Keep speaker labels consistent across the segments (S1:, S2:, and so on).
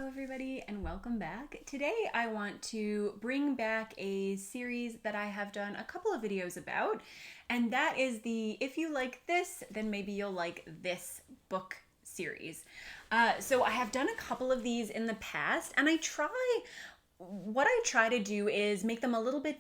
S1: everybody, and welcome back. Today I want to bring back a series that I have done a couple of videos about, and that is the If You Like This, Then Maybe You'll Like This book series. So I have done a couple of these in the past, and what I try to do is make them a little bit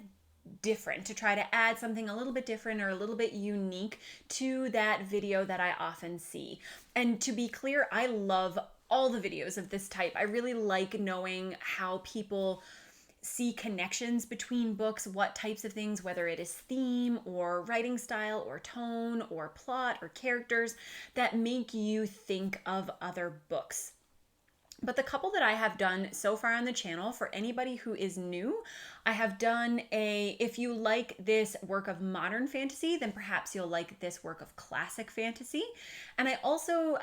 S1: different, to try to add something a little bit different or a little bit unique to that video that I often see. And to be clear, I love all the videos of this type. I really like knowing how people see connections between books, what types of things, whether it is theme or writing style or tone or plot or characters that make you think of other books. But the couple that I have done so far on the channel, for anybody who is new, I have done if you like this work of modern fantasy, then perhaps you'll like this work of classic fantasy. And I also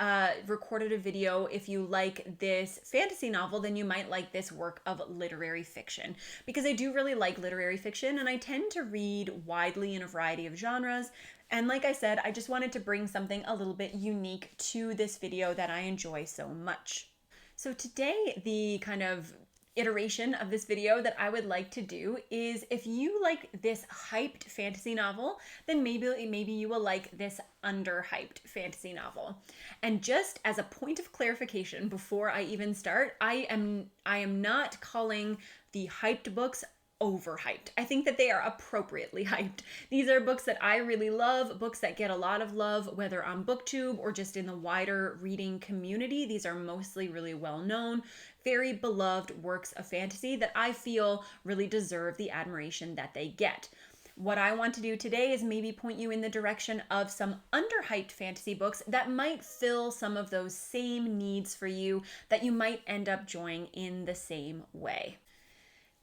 S1: recorded a video, if you like this fantasy novel, then you might like this work of literary fiction. Because I do really like literary fiction, and I tend to read widely in a variety of genres. And like I said, I just wanted to bring something a little bit unique to this video that I enjoy so much. So today, the kind of iteration of this video that I would like to do is, if you like this hyped fantasy novel, then maybe you will like this underhyped fantasy novel. And just as a point of clarification before I even start, I am not calling the hyped books overhyped. I think that they are appropriately hyped. These are books that I really love, books that get a lot of love, whether on BookTube or just in the wider reading community. These are mostly really well known, very beloved works of fantasy that I feel really deserve the admiration that they get. What I want to do today is maybe point you in the direction of some underhyped fantasy books that might fill some of those same needs for you, that you might end up enjoying in the same way.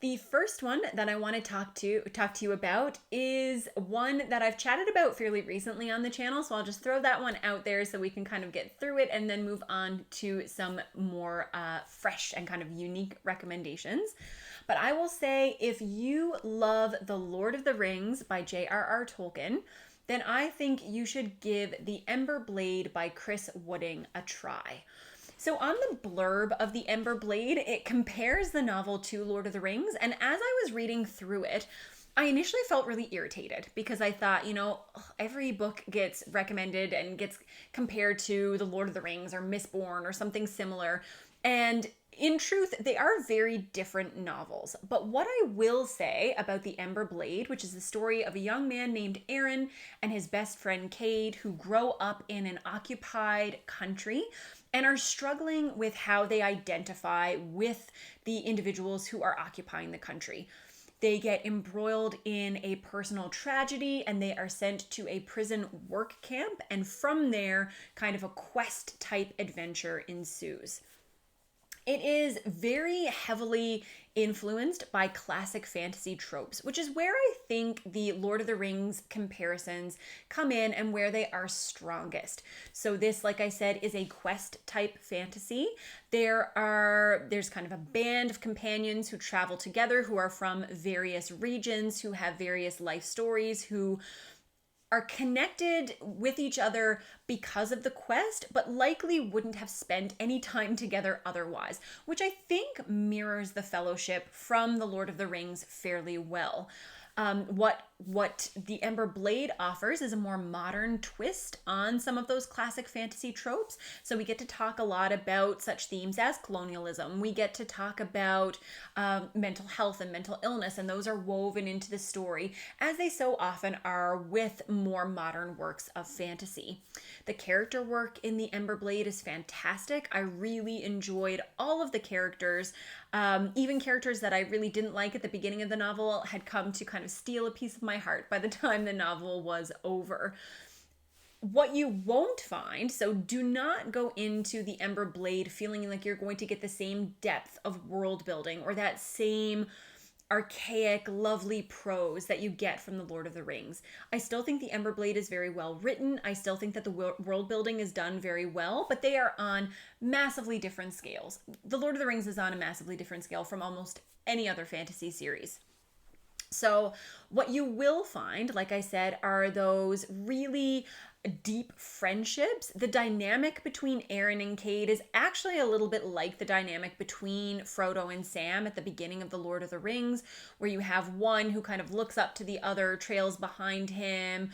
S1: The first one that I want to talk to you about is one that I've chatted about fairly recently on the channel, so I'll just throw that one out there so we can kind of get through it and then move on to some more fresh and kind of unique recommendations. But I will say, if you love The Lord of the Rings by J.R.R. Tolkien, then I think you should give The Ember Blade by Chris Wooding a try. So on the blurb of The Ember Blade, it compares the novel to Lord of the Rings, and as I was reading through it, I initially felt really irritated because I thought, every book gets recommended and gets compared to The Lord of the Rings or Mistborn or something similar, and in truth, they are very different novels. But what I will say about The Ember Blade, which is the story of a young man named Aaron and his best friend Cade, who grow up in an occupied country and are struggling with how they identify with the individuals who are occupying the country. They get embroiled in a personal tragedy and they are sent to a prison work camp, and from there, kind of a quest type adventure ensues. It is very heavily influenced by classic fantasy tropes, which is where I think the Lord of the Rings comparisons come in and where they are strongest. So this, like I said, is a quest type fantasy. There's kind of a band of companions who travel together, who are from various regions, who have various life stories, who are connected with each other because of the quest, but likely wouldn't have spent any time together otherwise, which I think mirrors the Fellowship from The Lord of the Rings fairly well. What The Ember Blade offers is a more modern twist on some of those classic fantasy tropes. So we get to talk a lot about such themes as colonialism. We get to talk about mental health and mental illness, and those are woven into the story, as they so often are with more modern works of fantasy. The character work in The Ember Blade is fantastic. I really enjoyed all of the characters. Even characters that I really didn't like at the beginning of the novel had come to kind of steal a piece of my heart by the time the novel was over. What you won't find, so do not go into The Ember Blade feeling like you're going to get the same depth of world building or that same archaic, lovely prose that you get from The Lord of the Rings. I still think The Ember Blade is very well written. I still think that the world building is done very well, but they are on massively different scales. The Lord of the Rings is on a massively different scale from almost any other fantasy series. So what you will find, like I said, are those really deep friendships. The dynamic between Aaron and Cade is actually a little bit like the dynamic between Frodo and Sam at the beginning of The Lord of the Rings, where you have one who kind of looks up to the other, trails behind him,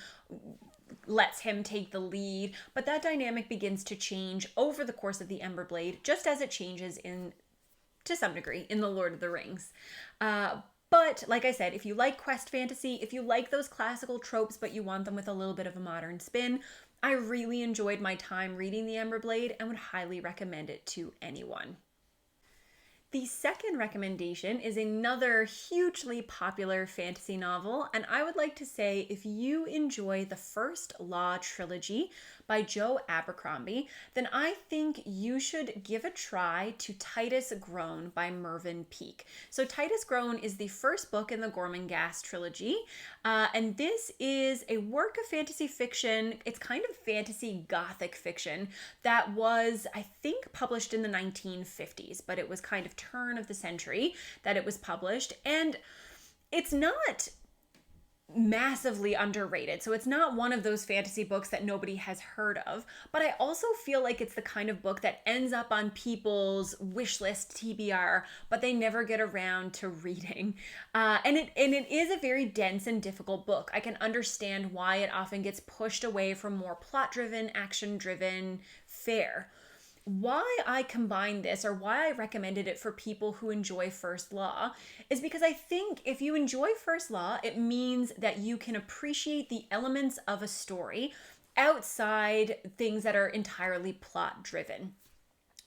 S1: lets him take the lead. But that dynamic begins to change over the course of the Ember Blade, just as it changes to some degree in The Lord of the Rings. But like I said, if you like quest fantasy, if you like those classical tropes, but you want them with a little bit of a modern spin, I really enjoyed my time reading The Ember Blade and would highly recommend it to anyone. The second recommendation is another hugely popular fantasy novel, and I would like to say if you enjoy the First Law trilogy by Joe Abercrombie, then I think you should give a try to Titus Grohn by Mervyn Peake. So Titus Grohn is the first book in the Gormenghast trilogy, and this is a work of fantasy fiction. It's kind of fantasy gothic fiction that was, I think, published in the 1950s, but it was kind of turn of the century that it was published, and it's not massively underrated. So it's not one of those fantasy books that nobody has heard of, but I also feel like it's the kind of book that ends up on people's wish list TBR, but they never get around to reading. And it is a very dense and difficult book. I can understand why it often gets pushed away from more plot-driven, action-driven fare. Why I combined this, or why I recommended it for people who enjoy First Law, is because I think if you enjoy First Law, it means that you can appreciate the elements of a story outside things that are entirely plot driven.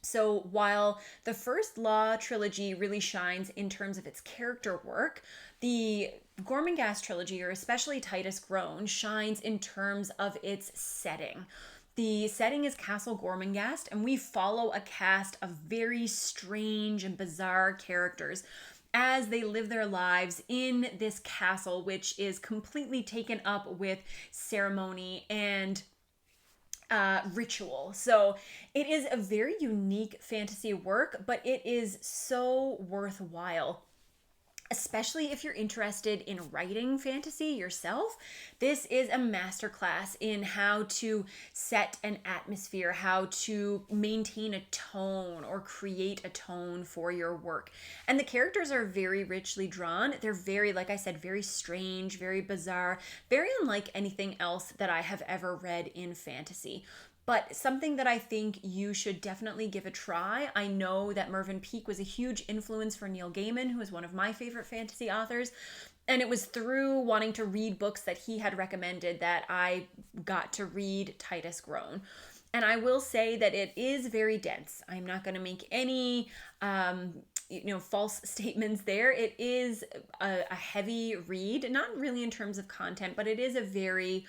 S1: So while the First Law trilogy really shines in terms of its character work, the Gormenghast trilogy, or especially Titus Grohn, shines in terms of its setting. The setting is Castle Gormenghast, and we follow a cast of very strange and bizarre characters as they live their lives in this castle, which is completely taken up with ceremony and ritual. So it is a very unique fantasy work, but it is so worthwhile. Especially if you're interested in writing fantasy yourself, this is a masterclass in how to set an atmosphere, how to maintain a tone or create a tone for your work. And the characters are very richly drawn. They're very, like I said, very strange, very bizarre, very unlike anything else that I have ever read in fantasy. But something that I think you should definitely give a try. I know that Mervyn Peake was a huge influence for Neil Gaiman, who is one of my favorite fantasy authors. And it was through wanting to read books that he had recommended that I got to read Titus Grohn. And I will say that it is very dense. I'm not going to make any false statements there. It is a heavy read, not really in terms of content, but it is a very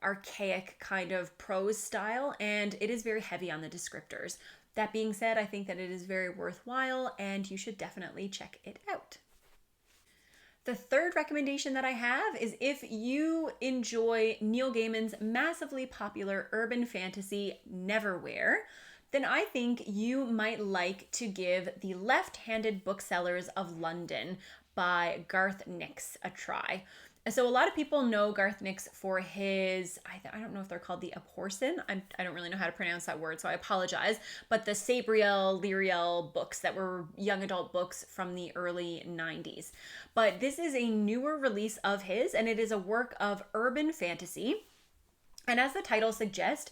S1: archaic kind of prose style, and it is very heavy on the descriptors. That being said, I think that it is very worthwhile, and you should definitely check it out. The third recommendation that I have is if you enjoy Neil Gaiman's massively popular urban fantasy Neverwhere, then I think you might like to give the Lefthanded Booksellers of London by Garth Nix a try. So a lot of people know Garth Nix for his, I don't know if they're called the Aporson. I don't really know how to pronounce that word, so I apologize. But the Sabriel, Lyriel books that were young adult books from the early 90s. But this is a newer release of his, and it is a work of urban fantasy. And as the title suggests,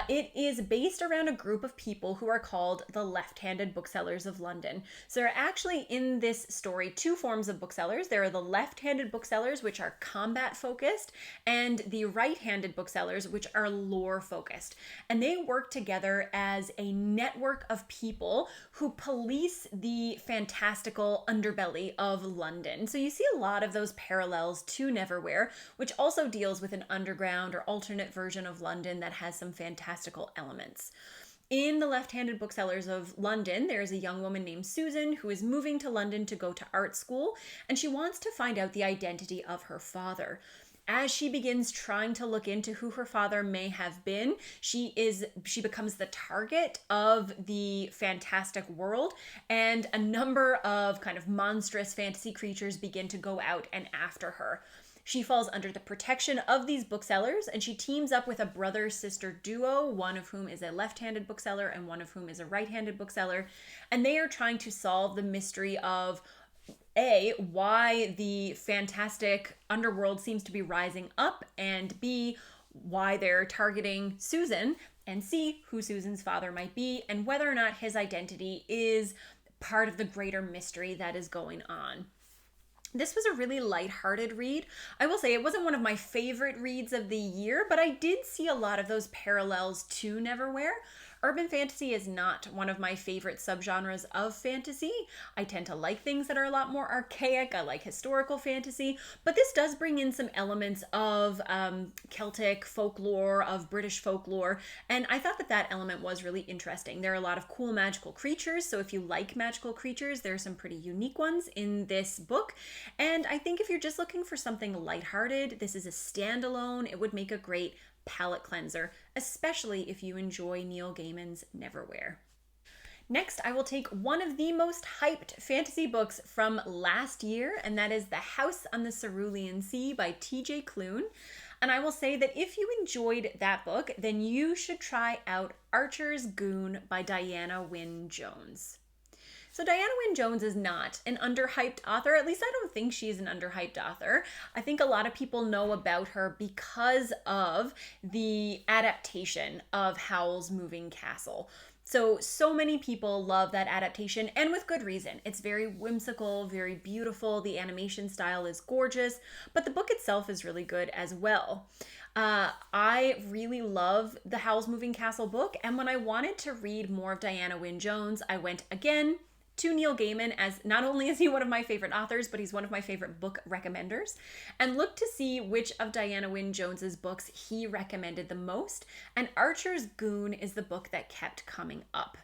S1: it is based around a group of people who are called the Lefthanded Booksellers of London. So there are actually in this story two forms of booksellers. There are the left-handed booksellers, which are combat-focused, and the right-handed booksellers, which are lore-focused. And they work together as a network of people who police the fantastical underbelly of London. So you see a lot of those parallels to Neverwhere, which also deals with an underground or alternate version of London that has some fantastical elements. In the Lefthanded Booksellers of London, there is a young woman named Susan who is moving to London to go to art school, and she wants to find out the identity of her father. As she begins trying to look into who her father may have been, she becomes the target of the fantastic world, and a number of kind of monstrous fantasy creatures begin to go out and after her. She falls under the protection of these booksellers, and she teams up with a brother-sister duo, one of whom is a left-handed bookseller and one of whom is a right-handed bookseller, and they are trying to solve the mystery of A, why the fantastic underworld seems to be rising up, and B, why they're targeting Susan, and C, who Susan's father might be, and whether or not his identity is part of the greater mystery that is going on. This was a really lighthearted read. I will say it wasn't one of my favorite reads of the year, but I did see a lot of those parallels to Neverwhere. Urban fantasy is not one of my favorite subgenres of fantasy. I tend to like things that are a lot more archaic. I like historical fantasy, but this does bring in some elements of Celtic folklore, of British folklore, and I thought that that element was really interesting. There are a lot of cool magical creatures, so if you like magical creatures, there are some pretty unique ones in this book, and I think if you're just looking for something lighthearted, this is a standalone. It would make a great palate cleanser, especially if you enjoy Neil Gaiman's Neverwhere. Next, I will take one of the most hyped fantasy books from last year, and that is The House on the Cerulean Sea by T.J. Klune. And I will say that if you enjoyed that book, then you should try out Archer's Goon by Dianna Wynne Jones. So Dianna Wynne Jones is not an underhyped author. At least I don't think she's an underhyped author. I think a lot of people know about her because of the adaptation of Howl's Moving Castle. So many people love that adaptation, and with good reason. It's very whimsical, very beautiful. The animation style is gorgeous, but the book itself is really good as well. I really love the Howl's Moving Castle book, and when I wanted to read more of Dianna Wynne Jones, I went again to Neil Gaiman, as not only is he one of my favorite authors, but he's one of my favorite book recommenders, and looked to see which of Dianna Wynne Jones's books he recommended the most, and Archer's Goon is the book that kept coming up.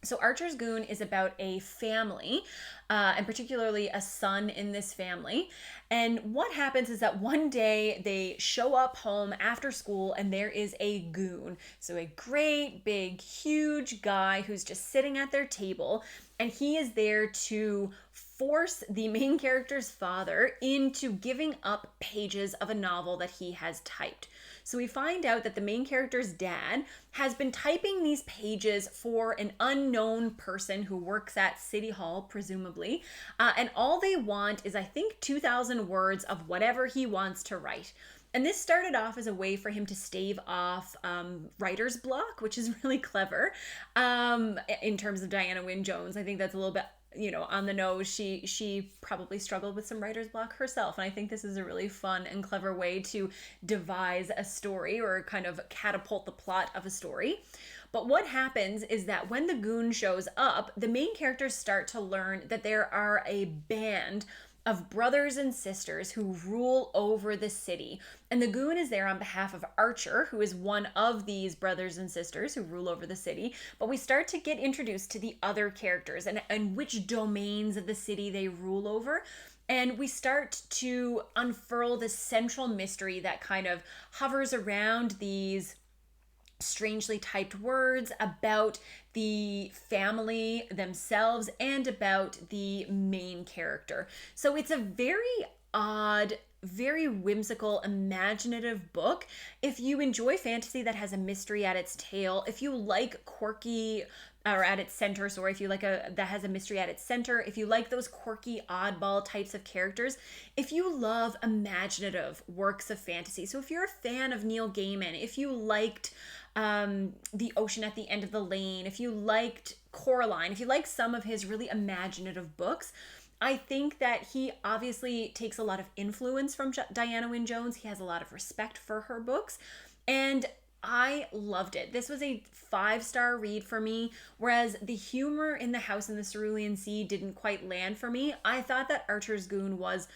S1: So Archer's Goon is about a family, and particularly a son in this family. And what happens is that one day they show up home after school and there is a goon. So a great, big, huge guy who's just sitting at their table, and he is there to force the main character's father into giving up pages of a novel that he has typed. So we find out that the main character's dad has been typing these pages for an unknown person who works at City Hall, presumably, and all they want is, I think, 2,000 words of whatever he wants to write. And this started off as a way for him to stave off writer's block, which is really clever in terms of Dianna Wynne Jones. I think that's a little bit, on the nose. She probably struggled with some writer's block herself, and I think this is a really fun and clever way to devise a story or kind of catapult the plot of a story. But what happens is that when the goon shows up, the main characters start to learn that there are a band of brothers and sisters who rule over the city. And the goon is there on behalf of Archer, who is one of these brothers and sisters who rule over the city. But we start to get introduced to the other characters and which domains of the city they rule over. And we start to unfurl this central mystery that kind of hovers around these strangely typed words about the family themselves and about the main character. So it's a very odd, very whimsical, imaginative book. If you enjoy fantasy that has a mystery at its tail, if you like quirky, or at its center, sorry, if you like that has a mystery at its center, if you like those quirky, oddball types of characters, if you love imaginative works of fantasy, so if you're a fan of Neil Gaiman, if you liked The Ocean at the End of the Lane, if you liked Coraline, if you like some of his really imaginative books, I think that he obviously takes a lot of influence from Dianna Wynne Jones. He has a lot of respect for her books, and I loved it. This was a 5-star read for me, whereas the humor in The House in the Cerulean Sea didn't quite land for me. I thought that Archer's Goon was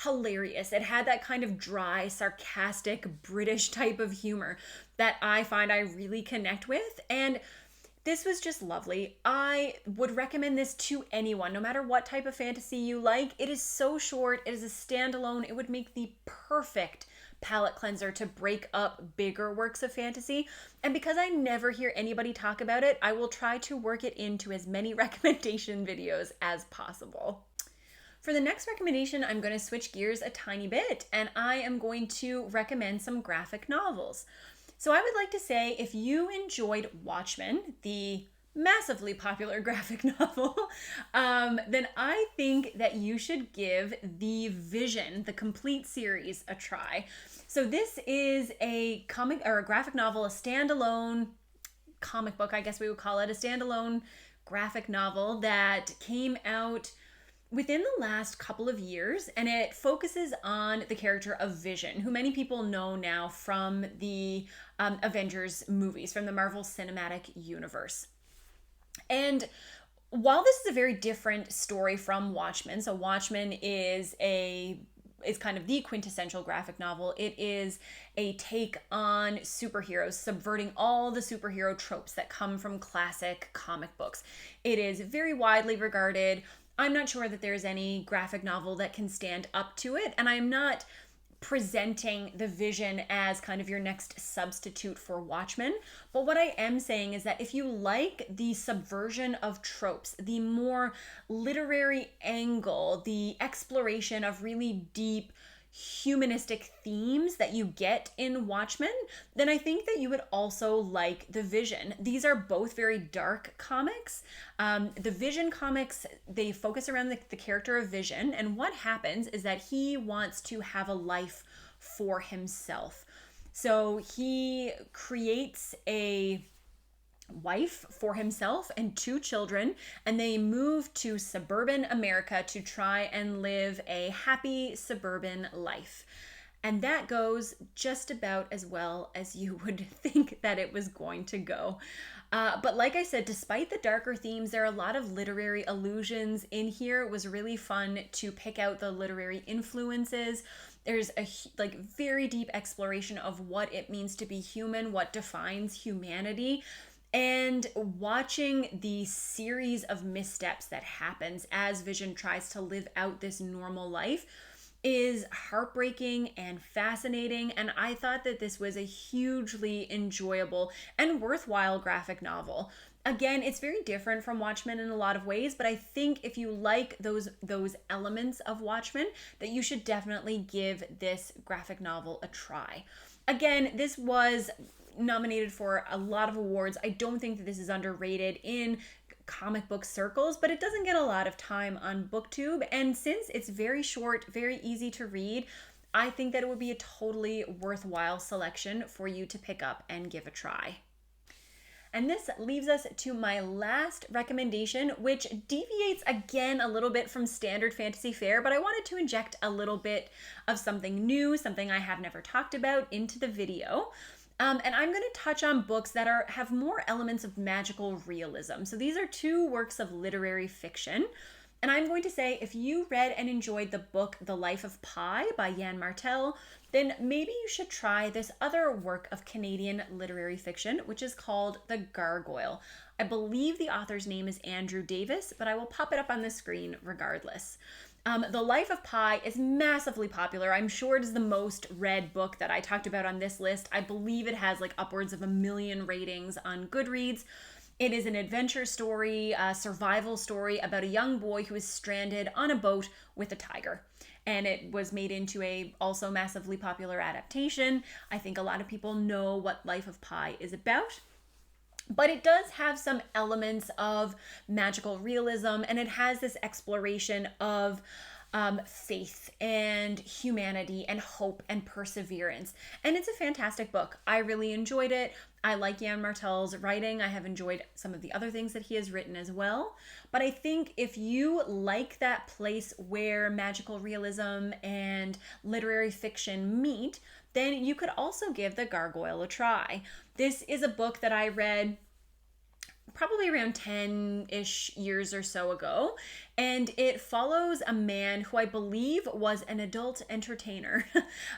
S1: hilarious. It had that kind of dry, sarcastic, British type of humor that I find I really connect with, and this was just lovely. I would recommend this to anyone, no matter what type of fantasy you like. It is so short. It is a standalone. It would make the perfect palate cleanser to break up bigger works of fantasy. And because I never hear anybody talk about it, I will try to work it into as many recommendation videos as possible. For the next recommendation, I'm going to switch gears a tiny bit, and I am going to recommend some graphic novels. So I would like to say, if you enjoyed Watchmen, the massively popular graphic novel, then I think that you should give The Vision, the complete series, a try. So this is a comic or a graphic novel, a standalone comic book, I guess we would call it, a standalone graphic novel that came out within the last couple of years, and it focuses on the character of Vision, who many people know now from the Avengers movies, from the Marvel Cinematic Universe. And while this is a very different story from Watchmen, so Watchmen is kind of the quintessential graphic novel. It is a take on superheroes, subverting all the superhero tropes that come from classic comic books. It is very widely regarded. I'm not sure that there's any graphic novel that can stand up to it, and I'm not presenting The Vision as kind of your next substitute for Watchmen. But what I am saying is that if you like the subversion of tropes, the more literary angle, the exploration of really deep humanistic themes that you get in Watchmen, then I think that you would also like The Vision. These are both very dark comics. The Vision comics, they focus around the character of Vision, and what happens is that he wants to have a life for himself. So he creates a wife for himself and 2 children, and they move to suburban America to try and live a happy suburban life. And that goes just about as well as you would think that it was going to go. But like I said, despite the darker themes, there are a lot of literary allusions in here. It was really fun to pick out the literary influences. There's a very deep exploration of what it means to be human, what defines humanity. And watching the series of missteps that happens as Vision tries to live out this normal life is heartbreaking and fascinating. And I thought that this was a hugely enjoyable and worthwhile graphic novel. Again, it's very different from Watchmen in a lot of ways, but I think if you like those elements of Watchmen, that you should definitely give this graphic novel a try. Again, this was nominated for a lot of awards. I don't think that this is underrated in comic book circles, but it doesn't get a lot of time on BookTube. And since it's very short, very easy to read, I think that it would be a totally worthwhile selection for you to pick up and give a try. And this leaves us to my last recommendation, which deviates again a little bit from standard fantasy fare, but I wanted to inject a little bit of something new, something I have never talked about into the video. And I'm going to touch on books that have more elements of magical realism. So these are 2 works of literary fiction. And I'm going to say, if you read and enjoyed the book The Life of Pi by Yann Martel, then maybe you should try this other work of Canadian literary fiction, which is called The Gargoyle. I believe the author's name is Andrew Davis, but I will pop it up on the screen regardless. The Life of Pi is massively popular. I'm sure it is the most read book that I talked about on this list. I believe it has upwards of 1 million ratings on Goodreads. It is an adventure story, a survival story about a young boy who is stranded on a boat with a tiger. And it was made into a also massively popular adaptation. I think a lot of people know what Life of Pi is about. But it does have some elements of magical realism, and it has this exploration of faith and humanity and hope and perseverance. And it's a fantastic book. I really enjoyed it. I like Yann Martel's writing. I have enjoyed some of the other things that he has written as well. But I think if you like that place where magical realism and literary fiction meet, then you could also give The Gargoyle a try. This is a book that I read probably around 10-ish years or so ago, and it follows a man who I believe was an adult entertainer.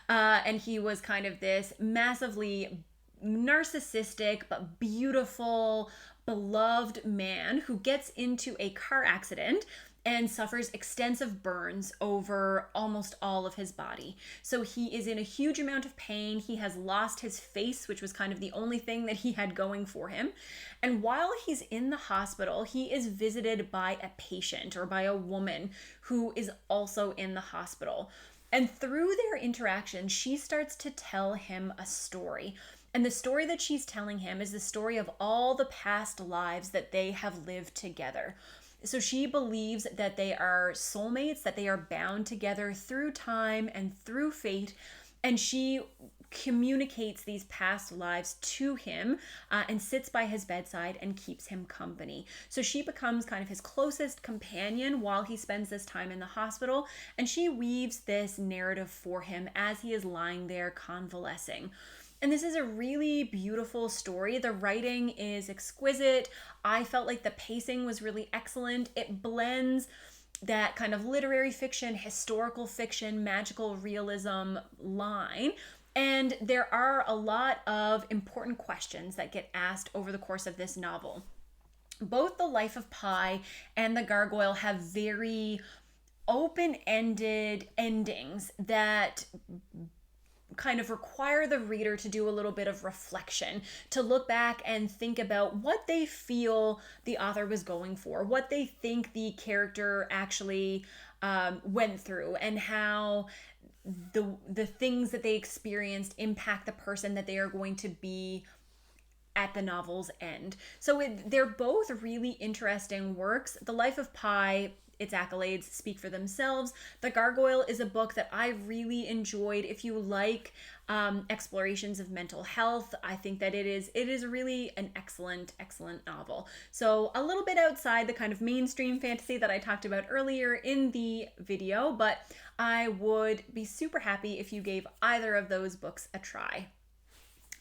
S1: And he was kind of this massively narcissistic but beautiful, beloved man who gets into a car accident and suffers extensive burns over almost all of his body. So he is in a huge amount of pain. He has lost his face, which was kind of the only thing that he had going for him. And while he's in the hospital, he is visited by a patient, or by a woman who is also in the hospital. And through their interaction, she starts to tell him a story. And the story that she's telling him is the story of all the past lives that they have lived together. So she believes that they are soulmates, that they are bound together through time and through fate. And she communicates these past lives to him and sits by his bedside and keeps him company. So she becomes kind of his closest companion while he spends this time in the hospital. And she weaves this narrative for him as he is lying there convalescing. And this is a really beautiful story. The writing is exquisite. I felt like the pacing was really excellent. It blends that kind of literary fiction, historical fiction, magical realism line. And there are a lot of important questions that get asked over the course of this novel. Both The Life of Pi and The Gargoyle have very open-ended endings that kind of require the reader to do a little bit of reflection, to look back and think about what they feel the author was going for, what they think the character actually went through, and how the things that they experienced impact the person that they are going to be at the novel's end. So they're both really interesting works. The Life of Pi, its accolades speak for themselves. The Gargoyle is a book that I really enjoyed. If you like explorations of mental health, I think that it is really an excellent novel. So a little bit outside the kind of mainstream fantasy that I talked about earlier in the video, but I would be super happy if you gave either of those books a try.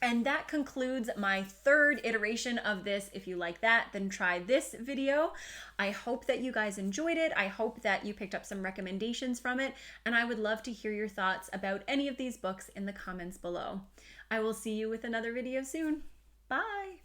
S1: And that concludes my third iteration of this If You Like That, Then Try This video. I hope that you guys enjoyed it. I hope that you picked up some recommendations from it, and I would love to hear your thoughts about any of these books in the comments below. I will see you with another video soon. Bye!